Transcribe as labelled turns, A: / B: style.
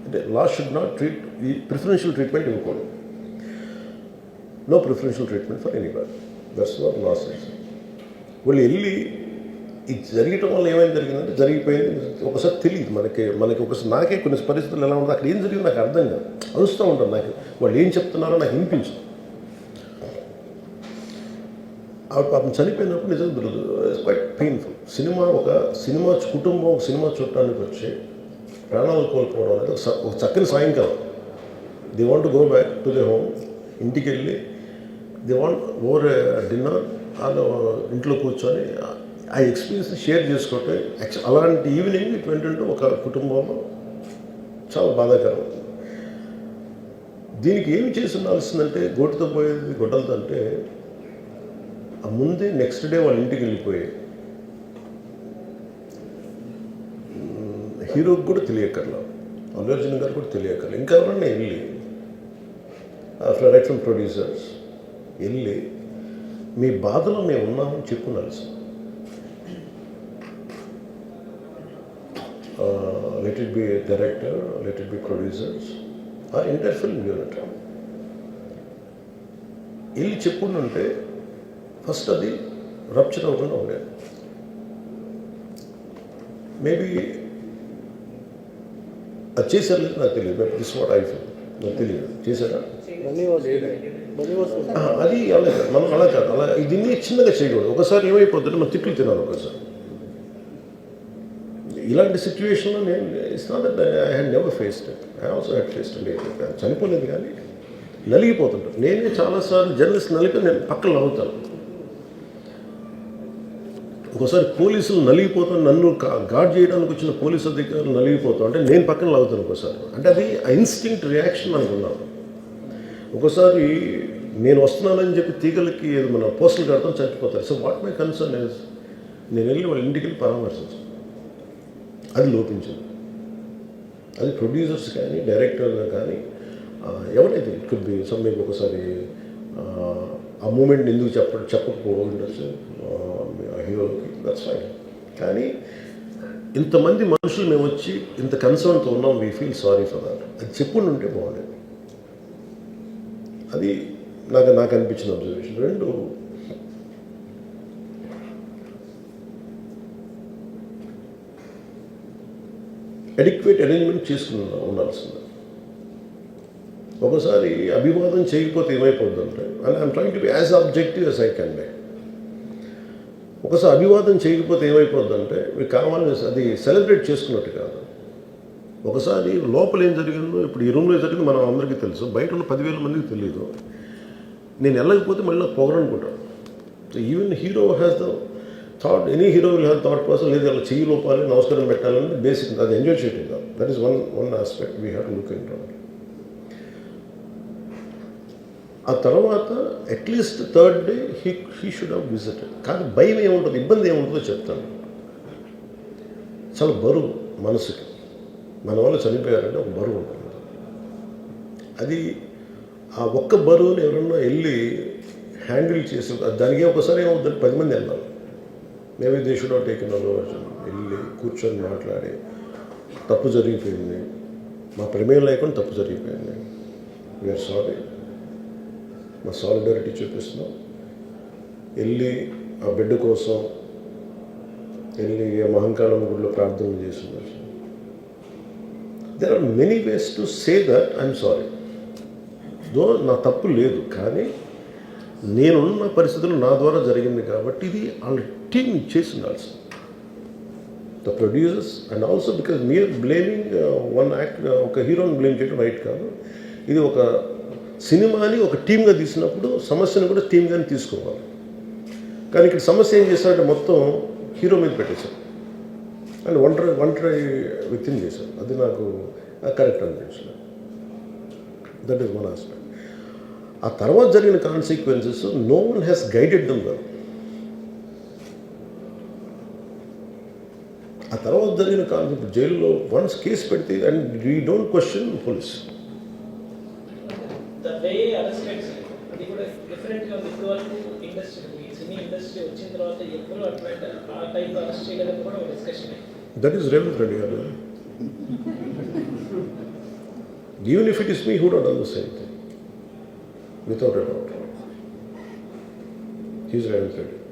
A: అంటే law should not treat ఈ preferential treatment ఇవ్వకూడదు. No preferential treatment for anybody. That's what law says. వాళ్ళు వెళ్ళి ఇది జరగటం వల్ల ఏమైనా జరిగిందంటే జరిగిపోయింది. ఒకసారి తెలియదు మనకి ఒకసారి నాకే కొన్ని పరిస్థితులు ఎలా ఉందో అక్కడ ఏం జరిగింది నాకు అర్థం కాదు. అరుస్తూ ఉంటాను, నాకు వాళ్ళు ఏం చెప్తున్నారో నాకు వినిపించదు. ఆవిడ పాపం చనిపోయినప్పుడు నిజం ఇట్స్ క్వైట్ పెయిన్ఫుల్. సినిమా కుటుంబం ఒక సినిమా చూడటానికి వచ్చి ప్రాణాలు కోల్పోవడం అనేది ఒక చక్కని సాయంకాలం. They want to go back to the home. ఇంటికి వెళ్ళి దే వాంట్ ఓవర్ డిన్నర్ వాళ్ళు ఇంట్లో కూర్చొని ఆ ఎక్స్పీరియన్స్ షేర్ చేసుకోవటం. అలాంటి ఈవినింగ్ ఇటువంటి ఒక కుటుంబంలో చాలా బాధాకరం. దీనికి ఏమి చేసి ఉండాల్సిందంటే గోటుతో పోయేది గొడ్డలతో అంటే ఆ ముందే నెక్స్ట్ డే వాళ్ళ ఇంటికి వెళ్ళిపోయి హీరోకి కూడా తెలియకర్లా, అల్లు అర్జున్ గారు కూడా తెలియకర్లా, ఇంకా ఎవరన్నా వెళ్ళి రైట్ ఫ్రమ్ ప్రొడ్యూసర్స్ వెళ్ళి మీ బాధలో మేము ఉన్నామని చెప్పుకోవాల్సి. Let it be director, let it be producers ఆ ఎంటైర్ ఫిల్మ్ యూనిట్ వెళ్ళి చెప్పుకుంటుంటే ఫస్ట్ అది రప్చర్ అవ్వకుండా ఉండేది. మేబీ అది చేశారు లేదు నాకు తెలియదు. దిస్ వాట్ ఐ ఫీల్, నాకు తెలియదు చేశారా అది అలా కాదు. మనం అలా కాదు, అలా దీన్ని చిన్నగా చేయకూడదు. ఒకసారి ఏమైపోతుందంటే మనం తిట్లు తినాలి. ఒకసారి ఇలాంటి సిచ్యువేషన్లో నేను it's not that I had never faced it. I also had faced it. చనిపోలేదు కానీ నలిగిపోతుంటాను. నేనే చాలాసార్లు జర్నలిస్ట్ నలిపి నేను పక్కన నవ్వుతాను. ఒకసారి పోలీసులు నలిగిపోతాను, నన్ను గార్డ్ చేయడానికి వచ్చిన పోలీసు అధికారులు నలిగిపోతాం అంటే నేను పక్కన లాగుతాను ఒకసారి. అంటే అది ఇన్స్టింక్ట్ రియాక్షన్ అనుకున్నాను. ఒకసారి నేను వస్తున్నానని చెప్పి తీగలకి ఏదో మన పోస్టులు కడతాం చచ్చిపోతారు. So what my concern is నేను వెళ్ళి వాళ్ళ ఇంటికి వెళ్ళి పరామర్శించాను. అది లోపించింది. అది ప్రొడ్యూసర్స్ కానీ డైరెక్టర్గా కానీ ఎవరైతే ఇట్ కుడ్ బి సమ్ మీకు ఒకసారి ఆ మూమెంట్ ఎందుకు చెప్పకపోవడం ఉండొచ్చు హీరోకి, దట్స్ ఫైన్. కానీ ఇంతమంది మనుషులు మేము వచ్చి ఇంత కన్సర్న్తో ఉన్నాం, we feel sorry for that. అది చెప్పుండి ఉంటే బాగుండేది. అది నాకు అనిపించిన అబ్జర్వేషన్. రెండు, అడిక్వేట్ అరేంజ్మెంట్ చేసుకుని ఉండాల్సింది. ఒకసారి అభివాదం చేయకపోతే ఏమైపోతుందంటే, and I'm trying to be as objective as I can be. ఒకసారి అభివాదం చేయకపోతే ఏమైపోతుందంటే మీకు కావాలని అది సెలబ్రేట్ చేసుకున్నట్టు కాదు. ఒకసారి లోపల ఏం జరిగిందో ఇప్పుడు ఈ రూమ్లో జరిగింది మనం అందరికీ తెలుసు, బయట ఉన్న 10,000 మందికి తెలియదు. నేను వెళ్ళకపోతే మళ్ళీ నాకు పొగరనుకుంటాను. So even hero has the thought, any hero will have thought process. లేదు అలా చెయ్యి లోపాలి, నమస్కారం పెట్టాలని బేసిక్ అది ఎంజాయ్ చేయటం కాదు. That is one aspect we have to look in to. ఆ తర్వాత at least third day he should have visited. కానీ భయం ఏముంటుంది, ఇబ్బంది ఏముంటుందో చెప్తాను. చాలా బరువు మనసుకి, మన వల్ల చనిపోయారంటే ఒక బరువు ఉంటుంది. అది ఆ ఒక్క బరువుని ఎవరన్నా వెళ్ళి హ్యాండిల్ చేసి దానికి ఒకసారి ఏమవుతుంది, 10 మంది వెళ్ళాలి. Maybe they should have taken Allu Arjun. వెళ్ళి కూర్చొని మాట్లాడి తప్పు జరిగిపోయింది, మా ప్రమేయం లేకుండా తప్పు జరిగిపోయింది, వీఆర్ సారీ, మా సాలిడారిటీ చూపిస్తున్నాం. వెళ్ళి ఆ బిడ్డ కోసం వెళ్ళి మహంకాళమ్మ గుడిలో ప్రార్థనలు చేస్తున్నారు. There are many ways to say that I'm sorry. Though నా తప్పు లేదు, కానీ నేనున్న పరిస్థితులు నా ద్వారా జరిగింది కాబట్టి ఇది వాళ్ళ టీం చేసి ఉండాల్సింది. The producers and also because మీరు బ్లేమింగ్ వన్ యాక్ట్, ఒక హీరోని బ్లేమ్ చేయడం రైట్ కాదు. ఇది ఒక సినిమాని ఒక టీమ్గా తీసినప్పుడు సమస్యను కూడా టీమ్గానే తీసుకోవాలి. కానీ ఇక్కడ సమస్య ఏం చేశారంటే మొత్తం హీరో మీద పెట్టేశారు అండ్ ఒంటరి వ్యక్తిని చేశారు. అది నాకు కరెక్ట్ అనిపించలేదు. That is one aspect. ఆ తర్వాత జరిగిన consequences no one has guided them well. ఆ తర్వాత జరిగిన కాన్సెప్ట్ జైల్లో వన్స్ కేసు పెడితే and we don't question police.
B: అది కూడా డిఫరెంట్గా ఉంది. ఇప్పుడు వరకు సినీ ఇండస్ట్రీ వచ్చిన తర్వాత ఎప్పుడు అట్లా ఆ టైంలో అరెస్ట్ చేయలేదని కూడా ఒక discussion.
A: That is Revanth Reddy గారు. Even if it is me, who would have done the same thing? Without a doubt. He's Ravindra Reddy.